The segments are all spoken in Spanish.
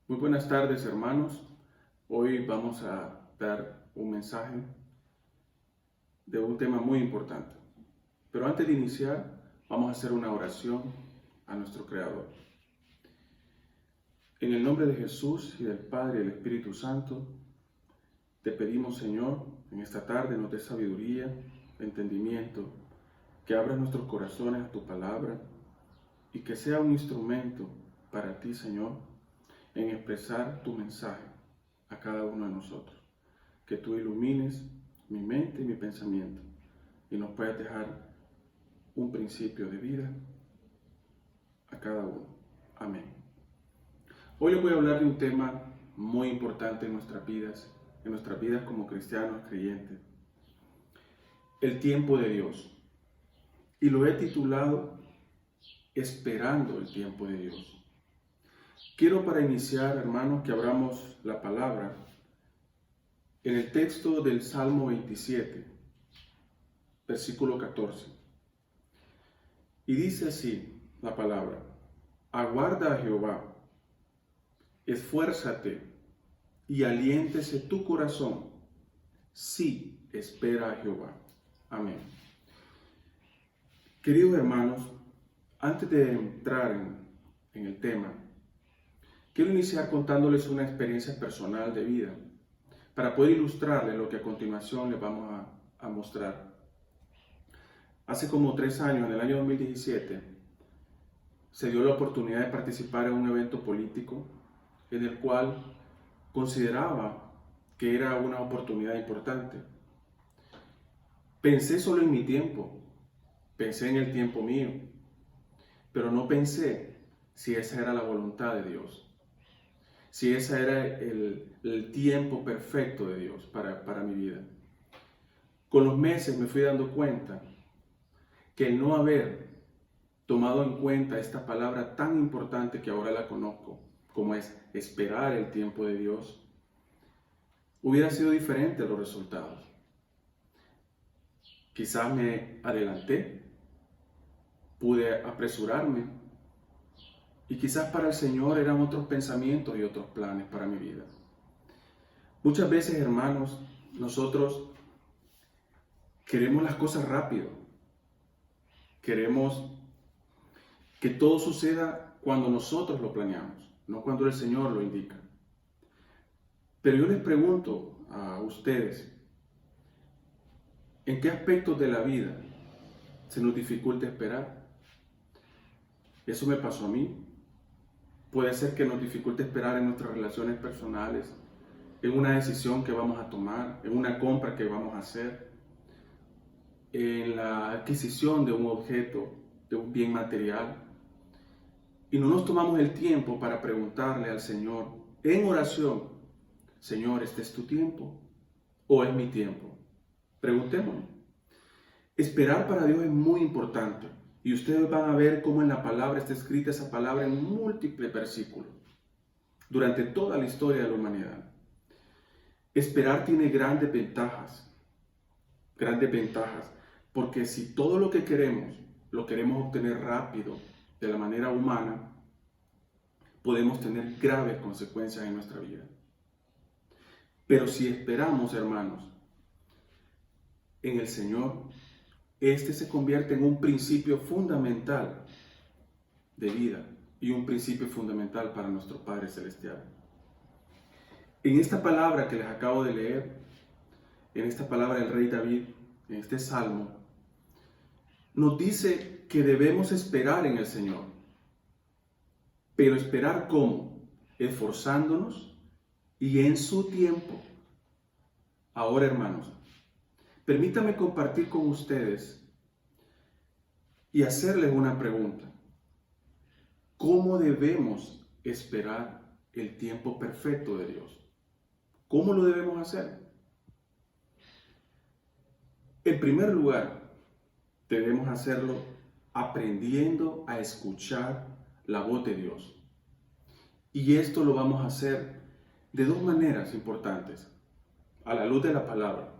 Muy buenas tardes, hermanos. Hoy vamos a dar un mensaje de un tema muy importante. Pero antes de iniciar, vamos a hacer una oración a nuestro Creador. En el nombre de Jesús y del Padre y del Espíritu Santo, te pedimos, Señor, en esta tarde nos des sabiduría, entendimiento, que abras nuestros corazones a tu palabra y que sea un instrumento para ti, Señor, en expresar tu mensaje a cada uno de nosotros. Que tú ilumines mi mente y mi pensamiento y nos puedas dejar un principio de vida a cada uno. Amén. Hoy les voy a hablar de un tema muy importante en nuestras vidas como cristianos creyentes. El tiempo de Dios. Y lo he titulado Esperando el tiempo de Dios. Quiero para iniciar, hermanos, que abramos la palabra en el texto del Salmo 27, versículo 14. Y dice así la palabra: aguarda a Jehová, esfuérzate y aliéntese tu corazón, sí, espera a Jehová. Amén. Queridos hermanos, antes de entrar en el tema, quiero iniciar contándoles una experiencia personal de vida para poder ilustrarles lo que a continuación les vamos a mostrar. Hace como 3 años, en el año 2017, se dio la oportunidad de participar en un evento político en el cual consideraba que era una oportunidad importante. Pensé solo en mi tiempo, pensé en el tiempo mío, pero no pensé si esa era la voluntad de Dios, si ese era el tiempo perfecto de Dios para mi vida. Con los meses me fui dando cuenta que el no haber tomado en cuenta esta palabra tan importante que ahora la conozco, como es esperar el tiempo de Dios, hubiera sido diferente los resultados. Quizás me adelanté, pude apresurarme, y quizás para el Señor eran otros pensamientos y otros planes para mi vida. Muchas veces, hermanos, nosotros queremos las cosas rápido. Queremos que todo suceda cuando nosotros lo planeamos, no cuando el Señor lo indica. Pero yo les pregunto a ustedes, ¿en qué aspectos de la vida se nos dificulta esperar? Eso me pasó a mí. Puede ser que nos dificulte esperar en nuestras relaciones personales, en una decisión que vamos a tomar, en una compra que vamos a hacer, en la adquisición de un objeto, de un bien material. Y no nos tomamos el tiempo para preguntarle al Señor en oración: Señor, ¿este es tu tiempo o es mi tiempo? Preguntémonos. Esperar para Dios es muy importante, y ustedes van a ver cómo en la palabra está escrita esa palabra en múltiples versículos durante toda la historia de la humanidad. Esperar tiene grandes ventajas, porque si todo lo que queremos lo queremos obtener rápido, de la manera humana, podemos tener graves consecuencias en nuestra vida. Pero si esperamos, hermanos, en el Señor, este se convierte en un principio fundamental de vida y un principio fundamental para nuestro Padre Celestial. En esta palabra que les acabo de leer, en esta palabra del rey David, en este salmo, nos dice que debemos esperar en el Señor. Pero esperar ¿cómo? Esforzándonos y en su tiempo. Ahora, hermanos, permítanme compartir con ustedes y hacerles una pregunta. ¿Cómo debemos esperar el tiempo perfecto de Dios? ¿Cómo lo debemos hacer? En primer lugar, debemos hacerlo aprendiendo a escuchar la voz de Dios. Y esto lo vamos a hacer de 2 maneras importantes, a la luz de la palabra.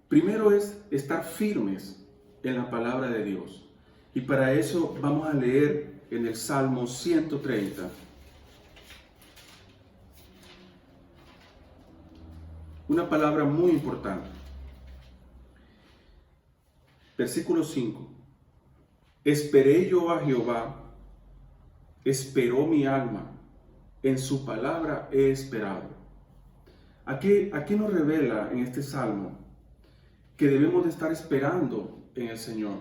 Primero es estar firmes en la palabra de Dios. Y para eso vamos a leer en el Salmo 130, una palabra muy importante. Versículo 5. Esperé yo a Jehová, esperó mi alma, en su palabra he esperado. Aquí nos revela en este salmo que debemos de estar esperando en el Señor,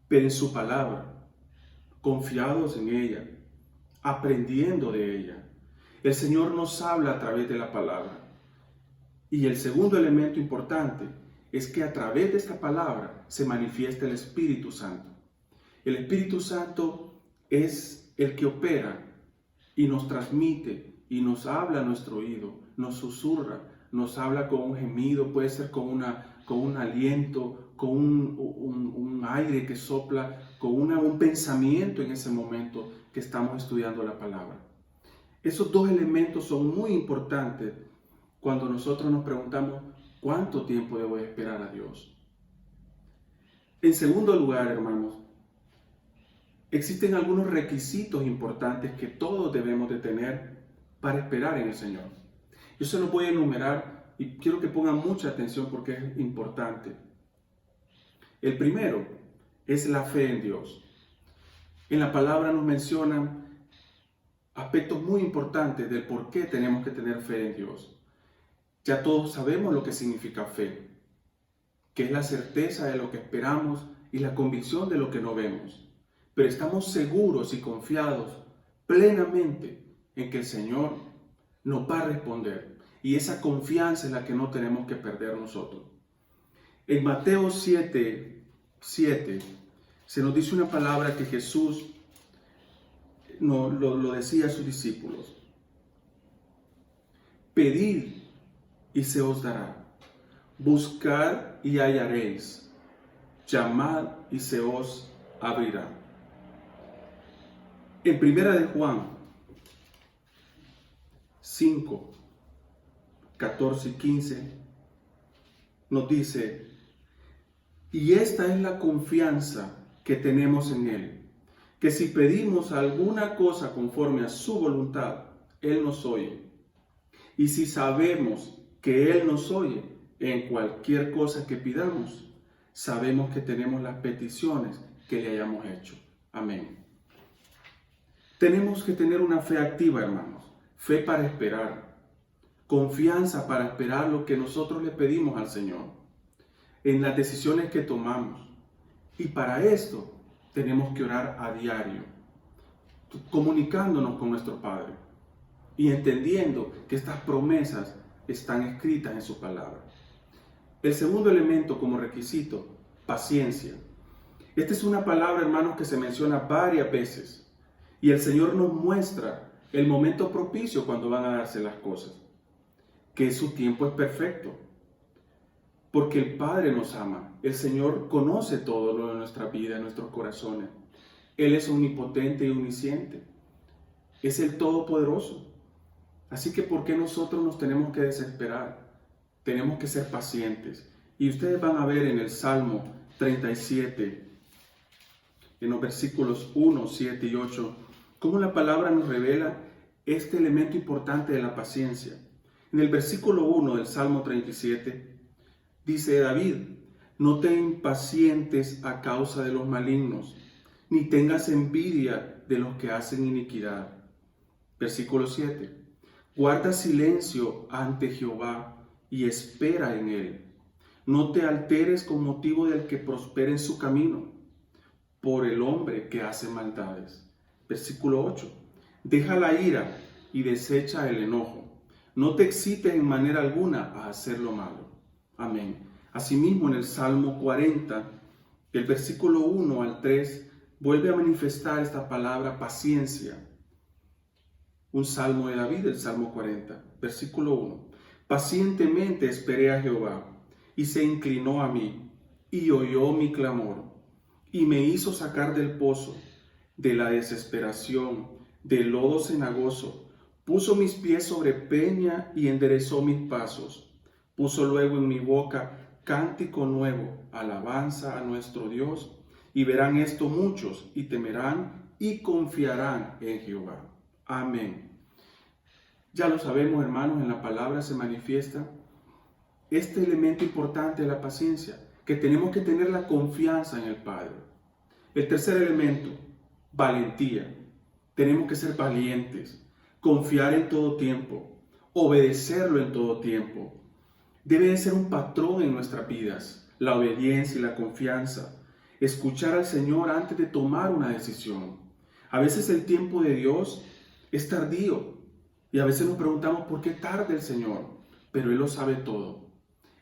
pero en su palabra, confiados en ella, aprendiendo de ella. El Señor nos habla a través de la palabra. Y el segundo elemento importante es que a través de esta palabra se manifiesta el Espíritu Santo. El Espíritu Santo es el que opera y nos transmite y nos habla a nuestro oído, nos susurra, nos habla con un gemido, puede ser con un aliento, con un aire que sopla, con un pensamiento en ese momento que estamos estudiando la palabra. Esos dos elementos son muy importantes cuando nosotros nos preguntamos ¿cuánto tiempo debo esperar a Dios? En segundo lugar, hermanos, existen algunos requisitos importantes que todos debemos de tener para esperar en el Señor. Yo se los voy a enumerar y quiero que pongan mucha atención porque es importante. El primero es la fe en Dios. En la palabra nos mencionan aspectos muy importantes del por qué tenemos que tener fe en Dios. Ya todos sabemos lo que significa fe, que es la certeza de lo que esperamos y la convicción de lo que no vemos. Pero estamos seguros y confiados plenamente en que el Señor nos va a responder. Y esa confianza es la que no tenemos que perder nosotros. En Mateo 7:7 se nos dice una palabra que Jesús lo decía a sus discípulos. Pedid y se os dará. Buscad y hallaréis. Llamad y se os abrirá. En Primera de Juan 5, 14 y 15 nos dice, y esta es la confianza que tenemos en Él, que si pedimos alguna cosa conforme a su voluntad, Él nos oye. Y si sabemos que Él nos oye en cualquier cosa que pidamos, sabemos que tenemos las peticiones que le hayamos hecho. Amén. Tenemos que tener una fe activa, hermanos. Fe para esperar. Confianza para esperar lo que nosotros le pedimos al Señor. En las decisiones que tomamos. Y para esto tenemos que orar a diario. Comunicándonos con nuestro Padre. Y entendiendo que estas promesas están escritas en su palabra. El segundo elemento como requisito, paciencia. Esta es una palabra, hermanos, que se menciona varias veces. Y el Señor nos muestra el momento propicio cuando van a darse las cosas. Que su tiempo es perfecto. Porque el Padre nos ama. El Señor conoce todo lo de nuestra vida, de nuestros corazones. Él es omnipotente y omnisciente. Es el Todopoderoso. Así que ¿por qué nosotros nos tenemos que desesperar? Tenemos que ser pacientes. Y ustedes van a ver en el Salmo 37, en los versículos 1, 7 y 8, cómo la palabra nos revela este elemento importante de la paciencia. En el versículo 1 del Salmo 37, dice David, no te impacientes a causa de los malignos, ni tengas envidia de los que hacen iniquidad. Versículo 7, guarda silencio ante Jehová y espera en él. No te alteres con motivo del que prospera en su camino, por el hombre que hace maldades. Versículo 8. Deja la ira y desecha el enojo. No te excites en manera alguna a hacer lo malo. Amén. Asimismo, en el Salmo 40, el versículo 1 al 3, vuelve a manifestar esta palabra paciencia. Un salmo de David, el Salmo 40, versículo 1. Pacientemente esperé a Jehová, y se inclinó a mí, y oyó mi clamor, y me hizo sacar del pozo, de la desesperación, del lodo cenagoso. Puso mis pies sobre peña y enderezó mis pasos. Puso luego en mi boca cántico nuevo, alabanza a nuestro Dios. Y verán esto muchos, y temerán y confiarán en Jehová. Amén. Ya lo sabemos, hermanos, en la palabra se manifiesta este elemento importante de la paciencia, que tenemos que tener la confianza en el Padre. El tercer elemento, valentía. Tenemos que ser valientes, confiar en todo tiempo, obedecerlo en todo tiempo. Debe de ser un patrón en nuestras vidas, la obediencia y la confianza. Escuchar al Señor antes de tomar una decisión. A veces el tiempo de Dios es tardío y a veces nos preguntamos por qué tarda el Señor, pero Él lo sabe todo.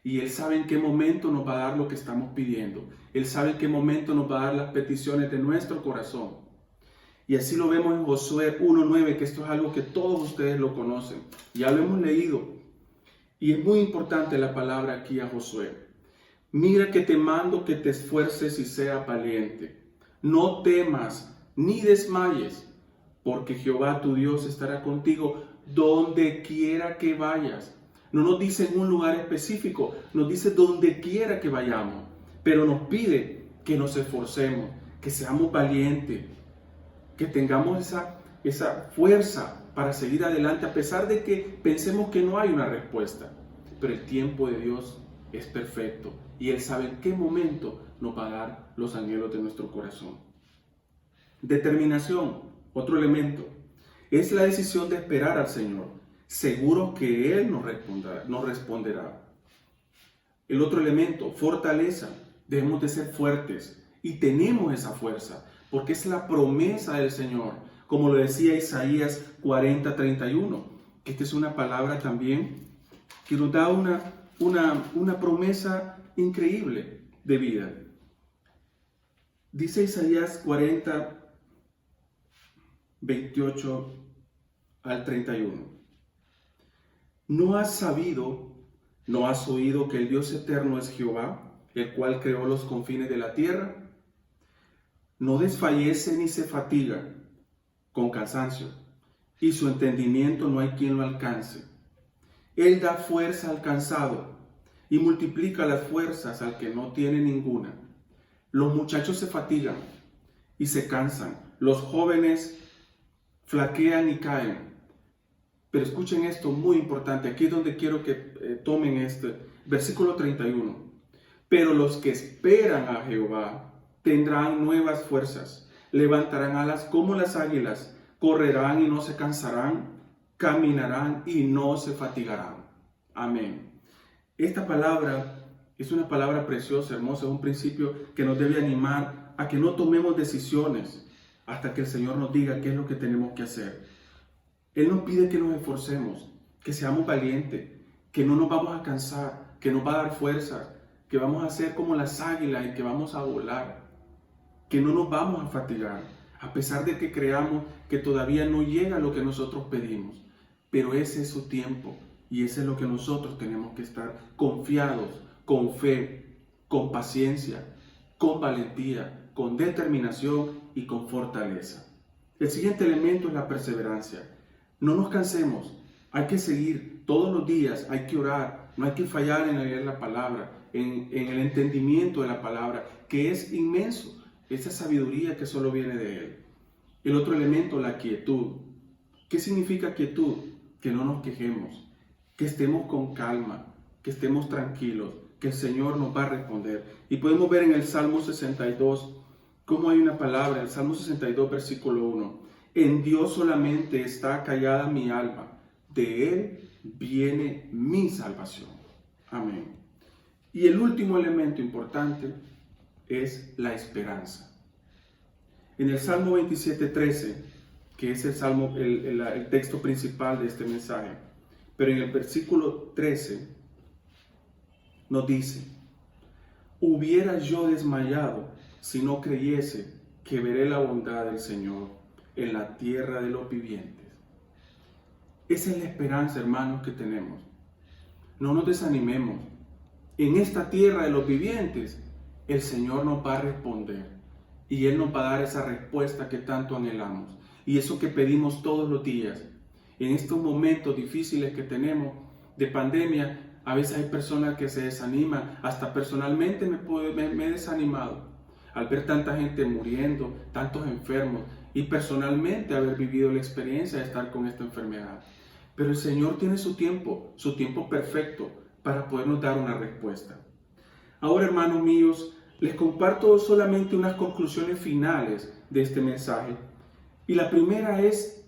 Y Él sabe en qué momento nos va a dar lo que estamos pidiendo. Él sabe en qué momento nos va a dar las peticiones de nuestro corazón. Y así lo vemos en Josué 1:9, que esto es algo que todos ustedes lo conocen. Ya lo hemos leído. Y es muy importante la palabra aquí a Josué. Mira que te mando que te esfuerces y seas valiente. No temas ni desmayes, porque Jehová tu Dios estará contigo donde quiera que vayas. No nos dice en un lugar específico, nos dice donde quiera que vayamos, pero nos pide que nos esforcemos, que seamos valientes, que tengamos esa fuerza para seguir adelante a pesar de que pensemos que no hay una respuesta. Pero el tiempo de Dios es perfecto y Él sabe en qué momento nos va a dar los anhelos de nuestro corazón. Determinación, otro elemento, es la decisión de esperar al Señor, seguro que Él nos responderá. El otro elemento, fortaleza. Debemos de ser fuertes y tenemos esa fuerza porque es la promesa del Señor, como lo decía Isaías 40:31, que esta es una palabra también que nos da una promesa increíble de vida. Dice Isaías 40:28 al 31. ¿No has sabido, no has oído que el Dios eterno es Jehová, el cual creó los confines de la tierra? No desfallece ni se fatiga con cansancio, y su entendimiento no hay quien lo alcance. Él da fuerza al cansado y multiplica las fuerzas al que no tiene ninguna. Los muchachos se fatigan y se cansan, los jóvenes flaquean y caen. Pero escuchen esto muy importante, aquí es donde quiero que tomen este versículo 31. Pero los que esperan a Jehová tendrán nuevas fuerzas, levantarán alas como las águilas, correrán y no se cansarán, caminarán y no se fatigarán. Amén. Esta palabra es una palabra preciosa, hermosa, es un principio que nos debe animar a que no tomemos decisiones hasta que el Señor nos diga qué es lo que tenemos que hacer. Él nos pide que nos esforcemos, que seamos valientes, que no nos vamos a cansar, que nos va a dar fuerza, que vamos a ser como las águilas y que vamos a volar, que no nos vamos a fatigar, a pesar de que creamos que todavía no llega lo que nosotros pedimos. Pero ese es su tiempo y ese es lo que nosotros tenemos que estar confiados, con fe, con paciencia, con valentía, con determinación y con fortaleza. El siguiente elemento es la perseverancia. No nos cansemos, hay que seguir todos los días, hay que orar, no hay que fallar en leer la palabra, en el entendimiento de la palabra, que es inmenso, esa sabiduría que solo viene de Él. El otro elemento, la quietud. ¿Qué significa quietud? Que no nos quejemos, que estemos con calma, que estemos tranquilos, que el Señor nos va a responder. Y podemos ver en el Salmo 62 cómo hay una palabra, el Salmo 62, versículo 1. En Dios solamente está callada mi alma, de Él viene mi salvación. Amén. Y el último elemento importante es la esperanza. En el Salmo 27:13, que es el texto principal de este mensaje, pero en el versículo 13 nos dice: hubiera yo desmayado si no creyese que veré la bondad del Señor en la tierra de los vivientes. Esa es la esperanza, hermanos, que tenemos. No nos desanimemos. En esta tierra de los vivientes, el Señor nos va a responder y Él nos va a dar esa respuesta que tanto anhelamos y eso que pedimos todos los días. En estos momentos difíciles que tenemos de pandemia, a veces hay personas que se desaniman. Hasta personalmente me he desanimado al ver tanta gente muriendo, tantos enfermos, y personalmente haber vivido la experiencia de estar con esta enfermedad. Pero el Señor tiene su tiempo perfecto para podernos dar una respuesta. Ahora, hermanos míos, les comparto solamente unas conclusiones finales de este mensaje. Y la primera es: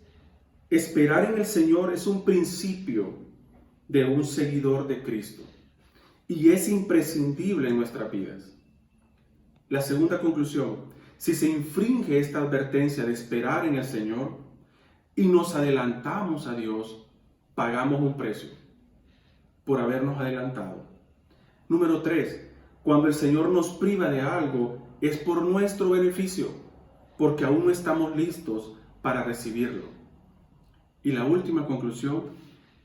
esperar en el Señor es un principio de un seguidor de Cristo y es imprescindible en nuestras vidas. La segunda conclusión: si se infringe esta advertencia de esperar en el Señor y nos adelantamos a Dios, pagamos un precio por habernos adelantado. Número 3. Cuando el Señor nos priva de algo, es por nuestro beneficio, porque aún no estamos listos para recibirlo. Y la última conclusión: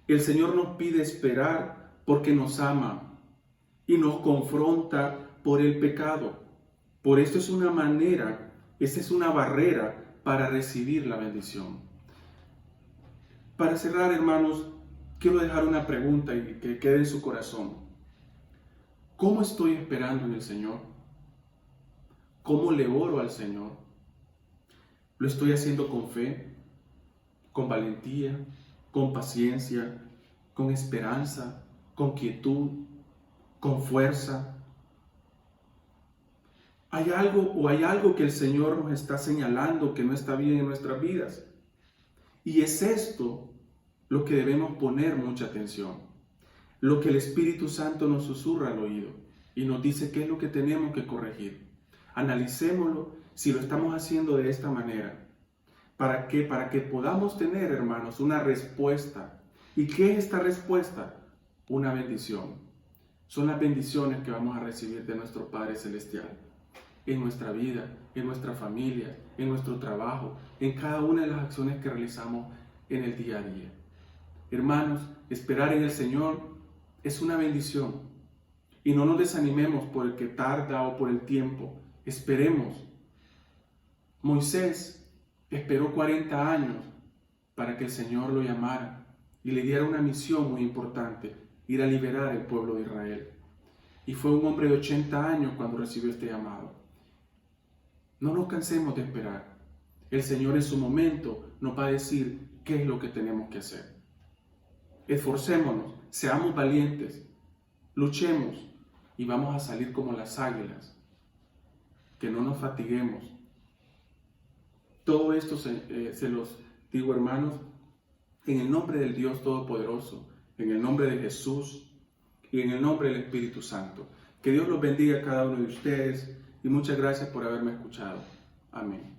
el Señor nos pide esperar porque nos ama y nos confronta por el pecado. Por esto es una manera, esta es una barrera para recibir la bendición. Para cerrar, hermanos, quiero dejar una pregunta y que quede en su corazón. ¿Cómo estoy esperando en el Señor? ¿Cómo le oro al Señor? ¿Lo estoy haciendo con fe, con valentía, con paciencia, con esperanza, con quietud, con fuerza? ¿Hay algo que el Señor nos está señalando que no está bien en nuestras vidas? Y es esto lo que debemos poner mucha atención. Lo que el Espíritu Santo nos susurra al oído y nos dice qué es lo que tenemos que corregir. Analicémoslo si lo estamos haciendo de esta manera. ¿Para qué? Para que podamos tener, hermanos, una respuesta. ¿Y qué es esta respuesta? Una bendición. Son las bendiciones que vamos a recibir de nuestro Padre Celestial en nuestra vida, en nuestra familia, en nuestro trabajo, en cada una de las acciones que realizamos en el día a día. Hermanos, esperar en el Señor es una bendición. Y no nos desanimemos por el que tarda o por el tiempo. Esperemos. Moisés esperó 40 años para que el Señor lo llamara y le diera una misión muy importante: ir a liberar al pueblo de Israel. Y fue un hombre de 80 años cuando recibió este llamado. No nos cansemos de esperar. El Señor en su momento nos va a decir qué es lo que tenemos que hacer. Esforcémonos, seamos valientes, luchemos y vamos a salir como las águilas. Que no nos fatiguemos. Todo esto se los digo, hermanos, en el nombre del Dios Todopoderoso, en el nombre de Jesús y en el nombre del Espíritu Santo. Que Dios los bendiga a cada uno de ustedes y muchas gracias por haberme escuchado. Amén.